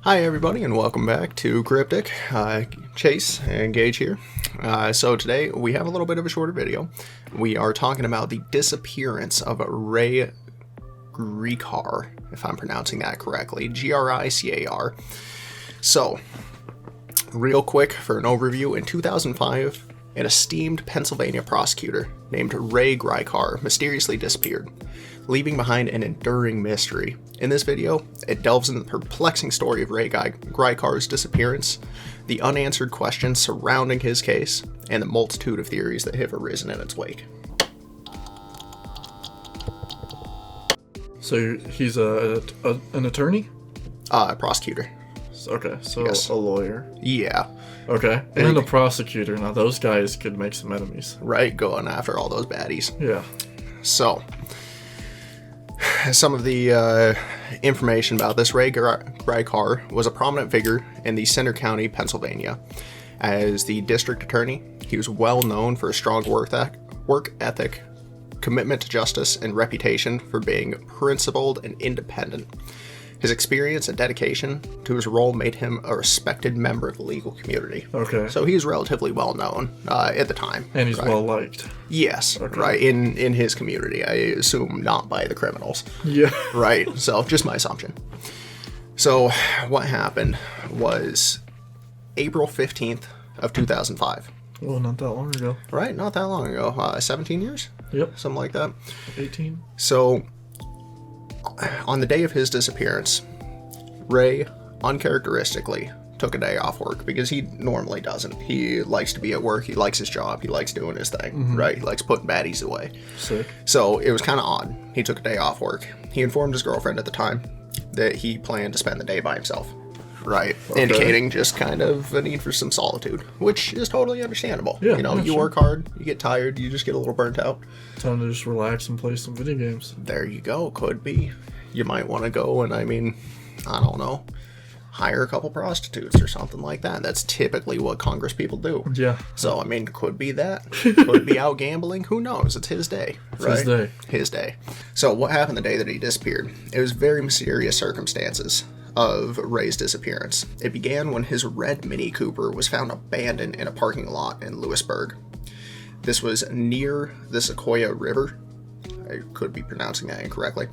Hi everybody and welcome back to Cryptic. Chase and Gage here. So today we have a little bit of a shorter video. We are talking about the disappearance of Ray Gricar, if I'm pronouncing that correctly. G-R-I-C-A-R. So, real quick for an overview, in 2005, an esteemed Pennsylvania prosecutor named Ray Gricar mysteriously disappeared, leaving behind an enduring mystery. In this video, it delves into the perplexing story of Ray Gricar's disappearance, the unanswered questions surrounding his case, and the multitude of theories that have arisen in its wake. So he's an attorney? Prosecutor. Okay, so Yes. a lawyer. Yeah. Okay, and a prosecutor. Now those guys could make some enemies. Right, going after all those baddies. Yeah. So, some of the information about this: Ray Gricar was a prominent figure in the Center County, Pennsylvania. As the district attorney, he was well known for a strong work ethic, commitment to justice, and reputation for being principled and independent. His experience and dedication to his role made him a respected member of the legal community. Okay. So he's relatively well known at the time. And he's right? well liked. Yes, Okay. right, in his community. I assume not by the criminals. Yeah. Right, so just my assumption. So what happened was April 15th of 2005. Well, not that long ago. Right, not that long ago. 17 years? Yep. Something like that. 18. So, on the day of his disappearance, Ray uncharacteristically took a day off work because he normally doesn't. He likes to be at work. He likes his job. He likes doing his thing, right? He likes putting baddies away. Sick. So it was kind of odd. He took a day off work. He informed his girlfriend at the time that he planned to spend the day by himself, right? Okay. Indicating just kind of a need for some solitude, which is totally understandable. Yeah, you know, yeah, you sure. work hard, you get tired, you just get a little burnt out. Time to just relax and play some video games. There you go. Could be. You might want to go and, I don't know, hire a couple prostitutes or something like that. That's typically what Congress people do. Yeah. So, could be that. Could be out gambling. Who knows? It's his day, right? His day. His day. So, what happened the day that he disappeared? It was very mysterious circumstances of Ray's disappearance. It began when his red Mini Cooper was found abandoned in a parking lot in Lewisburg. This was near the Sequoia River. I could be pronouncing that incorrectly.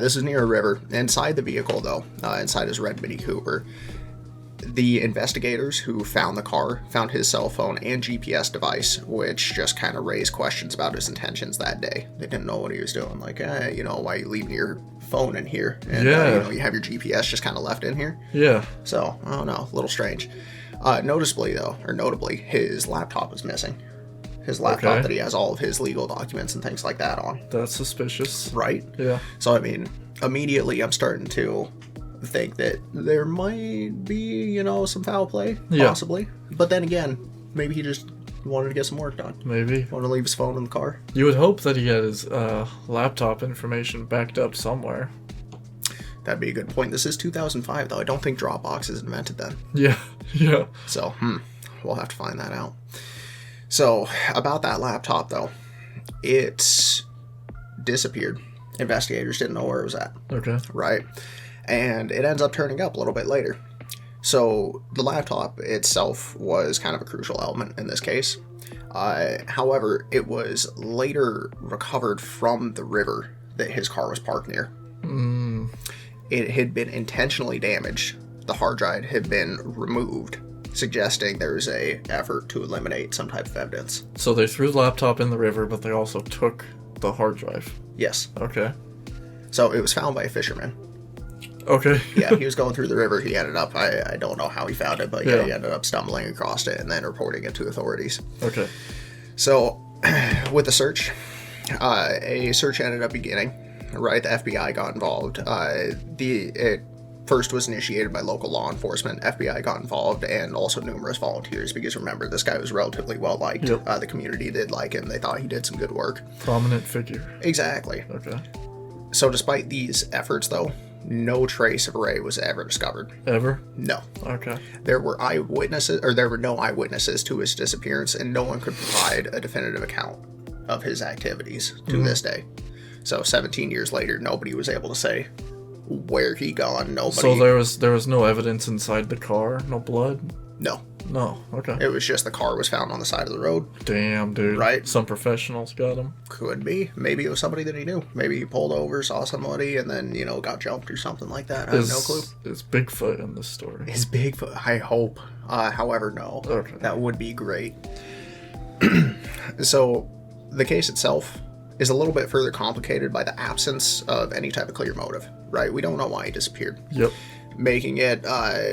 This is near a river. Inside the vehicle, though, inside his red Mini Cooper, the investigators who found the car found his cell phone and GPS device, which just kind of raised questions about his intentions that day. They didn't know what he was doing. Like, why are you leaving your phone in here? And, Yeah. you have your GPS just kind of left in here. Yeah. So, I don't know, a little strange. Notably, his laptop was missing. His laptop Okay. that he has all of his legal documents and things like that on. That's suspicious. Right? Yeah. So, immediately I'm starting to think that there might be, some foul play, Yeah. possibly. But then again, maybe he just wanted to get some work done. Maybe. Wanted to leave his phone in the car. You would hope that he had his laptop information backed up somewhere. That'd be a good point. This is 2005, though. I don't think Dropbox is invented then. Yeah. Yeah. So, we'll have to find that out. So, about that laptop, though, it disappeared. Investigators didn't know where it was at. Okay. Right? And it ends up turning up a little bit later. So, the laptop itself was kind of a crucial element in this case. However, it was later recovered from the river that his car was parked near. It had been intentionally damaged. The hard drive had been removed, suggesting there was a effort to eliminate some type of evidence. So they threw the laptop in the river, but they also took the hard drive. Yes. Okay. So it was found by a fisherman. Okay. Yeah, he was going through the river. He ended up, I don't know how he found it, but yeah, Yeah. he ended up stumbling across it and then reporting it to authorities. Okay. So with the search, a search ended up beginning. Right, the FBI got involved. It first was initiated by local law enforcement. FBI got involved, and also numerous volunteers, because remember, this guy was relatively well liked. Yep. The community did like him. They thought he did some good work. Prominent figure. Exactly. Okay. So despite these efforts, though, no trace of Ray was ever discovered. Ever? No. Okay. There were no eyewitnesses to his disappearance, and no one could provide a definitive account of his activities to this day. So 17 years later, nobody was able to say where he gone. Nobody. So there was no evidence inside the car, no blood. No. No. Okay. It was just the car was found on the side of the road. Damn, dude. Right. Some professionals got him. Could be. Maybe it was somebody that he knew. Maybe he pulled over, saw somebody, and then, got jumped or something like that. I have no clue. Is Bigfoot in this story? Is Bigfoot? I hope. However, no. Okay. That would be great. So, the case itself is a little bit further complicated by the absence of any type of clear motive, right? We don't know why he disappeared. Yep. Making it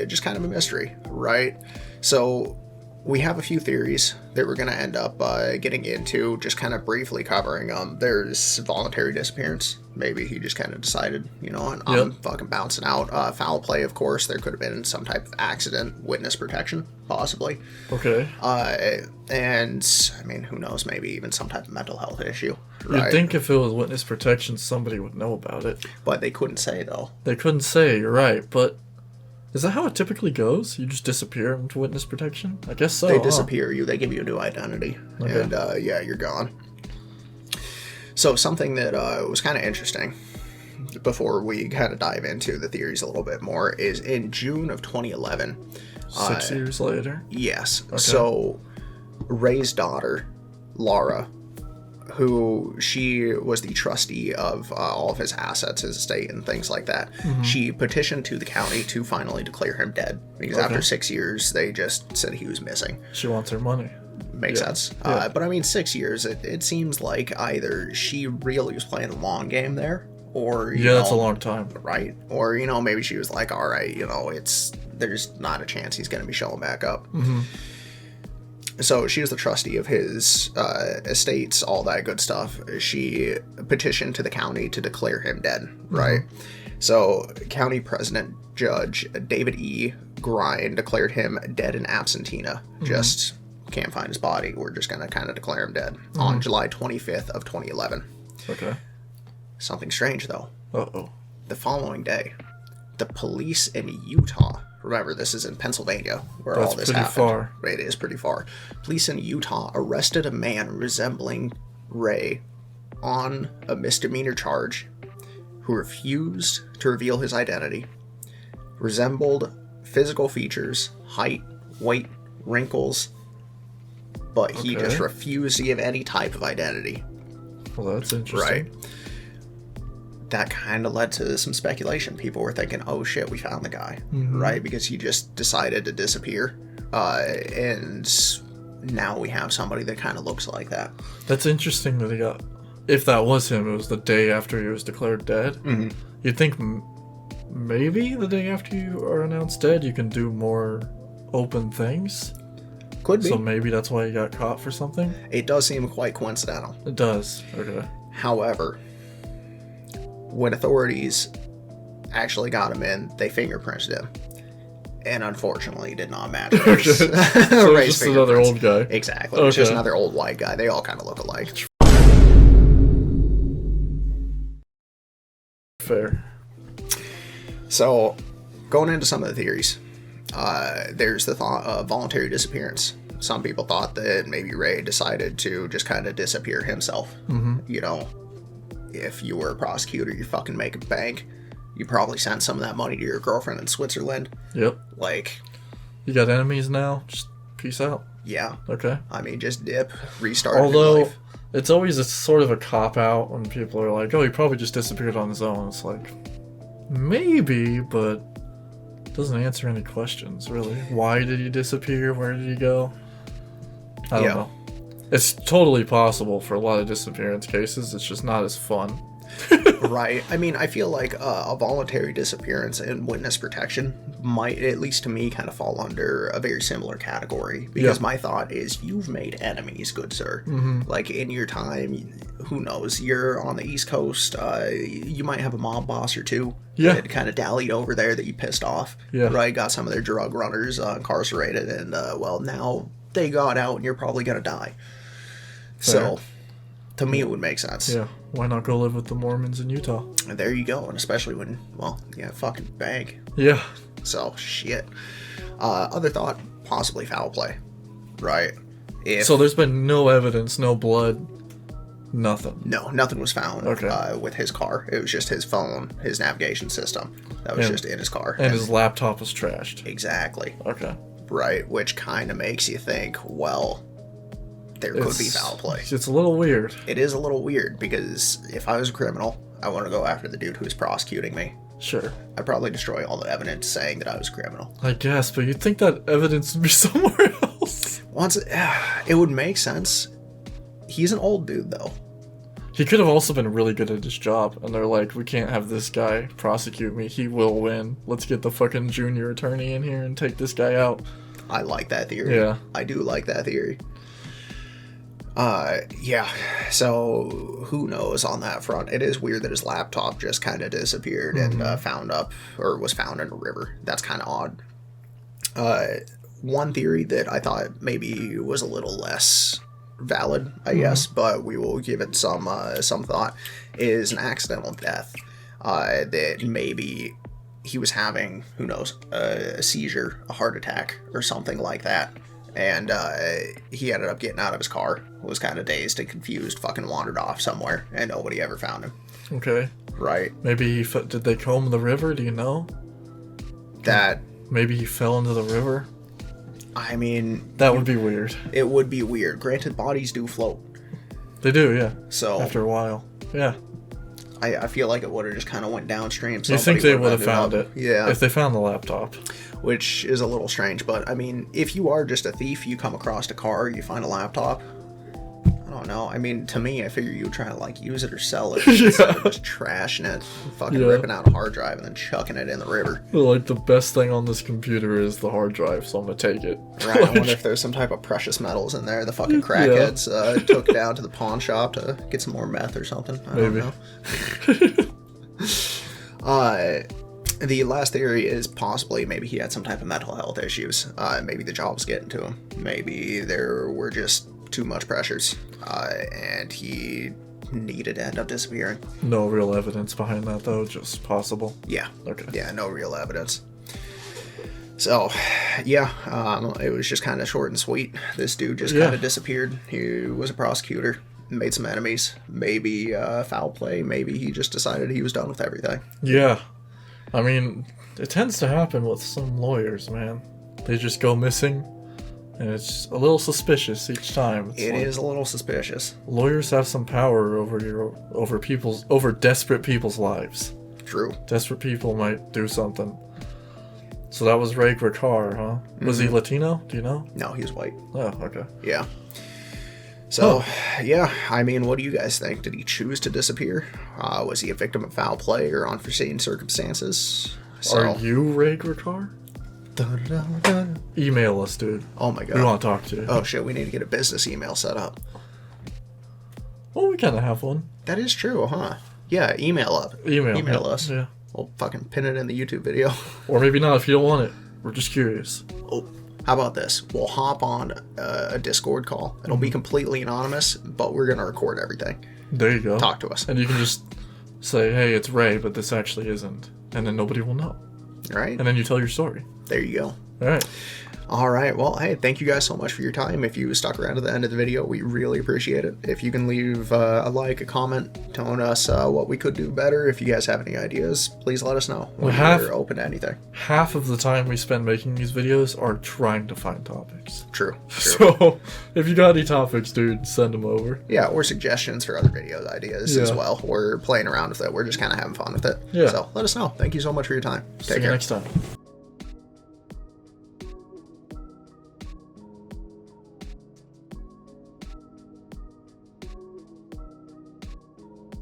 just kind of a mystery, right? So we have a few theories that we're going to end up getting into, just kind of briefly covering them. There's voluntary disappearance. Maybe he just kind of decided, I'm fucking bouncing out. Foul play, of course. There could have been some type of accident, witness protection, possibly. Okay. And, I mean, who knows? Maybe even some type of mental health issue. Right? You'd think if it was witness protection, somebody would know about it. But they couldn't say, though. They couldn't say, you're right, but is that how it typically goes? You just disappear into witness protection? I guess so. They disappear you. They give you a new identity. Okay. And, you're gone. So something that was kind of interesting before we kind of dive into the theories a little bit more is in June of 2011. 6 years later? Yes. Okay. So Ray's daughter, Laura, who she was the trustee of all of his assets, his estate, and things like that. Mm-hmm. She petitioned to the county to finally declare him dead because after 6 years, they just said he was missing. She wants her money. Makes sense. Yeah. But I mean, 6 years, it seems like either she really was playing the long game there, or that's a long time, right? Or maybe she was like, all right, there's not a chance he's going to be showing back up. Mm-hmm. So she was the trustee of his estates, all that good stuff. She petitioned to the county to declare him dead, right? Mm-hmm. So County President Judge David E. Grine declared him dead in absentia. Mm-hmm. Just can't find his body. We're just going to kind of declare him dead on July 25th of 2011. Okay. Something strange, though. Uh-oh. The following day, the police in Utah, remember, this is in Pennsylvania, where all this happened. Far. It is pretty far. Police in Utah arrested a man resembling Ray on a misdemeanor charge who refused to reveal his identity, resembled physical features, height, weight, wrinkles, but he just refused to give any type of identity. Well, that's interesting. Right. That kind of led to some speculation. People were thinking, oh shit, we found the guy, right? Because he just decided to disappear. And now we have somebody that kind of looks like that. That's interesting that he got... If that was him, it was the day after he was declared dead. Mm-hmm. You'd think maybe the day after you are announced dead, you can do more open things. Could be. So maybe that's why he got caught for something? It does seem quite coincidental. It does. Okay. However, when authorities actually got him in, they fingerprinted him. And unfortunately, did not match Ray's. So Ray's just another old guy. Exactly. Okay. Just another old white guy. They all kind of look alike. Fair. So, going into some of the theories, there's the thought of voluntary disappearance. Some people thought that maybe Ray decided to just kind of disappear himself. Mm-hmm. If you were a prosecutor, you fucking make a bank. You probably sent some of that money to your girlfriend in Switzerland. Yep. You got enemies now? Just peace out. Yeah. Okay. I mean, just dip, restart Although, your life. It's always a sort of a cop-out when people are like, oh, he probably just disappeared on his own. It's like, maybe, but it doesn't answer any questions, really. Why did he disappear? Where did he go? I don't know. It's totally possible for a lot of disappearance cases. It's just not as fun. Right. I mean, I feel like a voluntary disappearance and witness protection might, at least to me, kind of fall under a very similar category. Because my thought is, you've made enemies, good sir. Mm-hmm. Like, in your time, who knows, you're on the East Coast, you might have a mob boss or two that kind of dallied over there that you pissed off. Yeah. Right? Got some of their drug runners incarcerated, and, now they got out, and you're probably going to die. Fair. So, to me, it would make sense. Yeah. Why not go live with the Mormons in Utah? And there you go. And especially when, fucking bank. Yeah. So, shit. Other thought, possibly foul play. Right? So there's been no evidence, no blood, Nothing. No, nothing was found Okay. with his car. It was just his phone, his navigation system. That was just in his car. And his laptop was trashed. Exactly. Okay. Right, which kind of makes you think, well, there could be foul play. It's a little weird. It is a little weird, because if I was a criminal, I want to go after the dude who's prosecuting me. Sure. I'd probably destroy all the evidence saying that I was a criminal. I guess, but you'd think that evidence would be somewhere else. Once it would make sense. He's an old dude, though. He could have also been really good at his job, and they're like, we can't have this guy prosecute me. He will win. Let's get the fucking junior attorney in here and take this guy out. I like that theory. Yeah. I do like that theory. Yeah. So, who knows on that front? It is weird that his laptop just kind of disappeared and was found in a river. That's kind of odd. One theory that I thought maybe was a little less valid, I guess, but we will give it some thought, is an accidental death. That maybe he was having, who knows, a seizure, a heart attack, or something like that. And he ended up getting out of his car, was kind of dazed and confused, fucking wandered off somewhere, and nobody ever found him. Okay. Right. Maybe did they comb the river? Do you know? That, Maybe he fell into the river? I mean... That would be weird. It would be weird. Granted, bodies do float. They do, yeah. So... After a while. Yeah. I feel like it would have just kind of went downstream. You think they would have found it? it? Yeah. If they found the laptop. Which is a little strange, but I mean, if you are just a thief, you come across a car, you find a laptop. I don't know. I mean, to me, I figure you would try to like use it or sell it instead of just trashing it, fucking ripping out a hard drive and then chucking it in the river. Like, the best thing on this computer is the hard drive, so I'm gonna take it. Right. I wonder if there's some type of precious metals in there. The fucking crackheads took down to the pawn shop to get some more meth or something. I don't know. The last theory is possibly maybe he had some type of mental health issues. Maybe the job was getting to him. Maybe there were just too much pressures, and he needed to end up disappearing. No real evidence behind that, though, just possible. Yeah. Okay. Yeah, no real evidence. So, yeah, it was just kind of short and sweet. This dude just kind of disappeared. He was a prosecutor, made some enemies. Maybe foul play. Maybe he just decided he was done with everything. Yeah. I mean, it tends to happen with some lawyers, man. They just go missing, and it's a little suspicious each time. It is a little suspicious. Lawyers have some power over desperate people's lives. True. Desperate people might do something. So that was Ray Gricar, huh? Was he Latino? Do you know? No, he was white. Oh, okay. Yeah. So, yeah, I mean, what do you guys think? Did he choose to disappear? Was he a victim of foul play or unforeseen circumstances? So, Are you Ray Gricar? Email us, dude. Oh my god. We want to talk to you. Oh shit, we need to get a business email set up. Well, we kind of have one. That is true, huh? Yeah, email us. Yeah. We'll fucking pin it in the YouTube video. Or maybe not if you don't want it. We're just curious. Oh, how about this? We'll hop on a Discord call. It'll be completely anonymous, but we're going to record everything. There you go. Talk to us. And you can just say, hey, it's Ray, but this actually isn't. And then nobody will know. Right? And then you tell your story. There you go. All right. All right. Well, hey, thank you guys so much for your time. If you stuck around to the end of the video, we really appreciate it. If you can leave a like, a comment, telling us what we could do better. If you guys have any ideas, please let us know. We're open to anything. Half of the time we spend making these videos are trying to find topics. True. So, if you got any topics, dude, send them over. Yeah, or suggestions for other video ideas as well. We're playing around with it. We're just kind of having fun with it. Yeah. So, let us know. Thank you so much for your time. See you next time.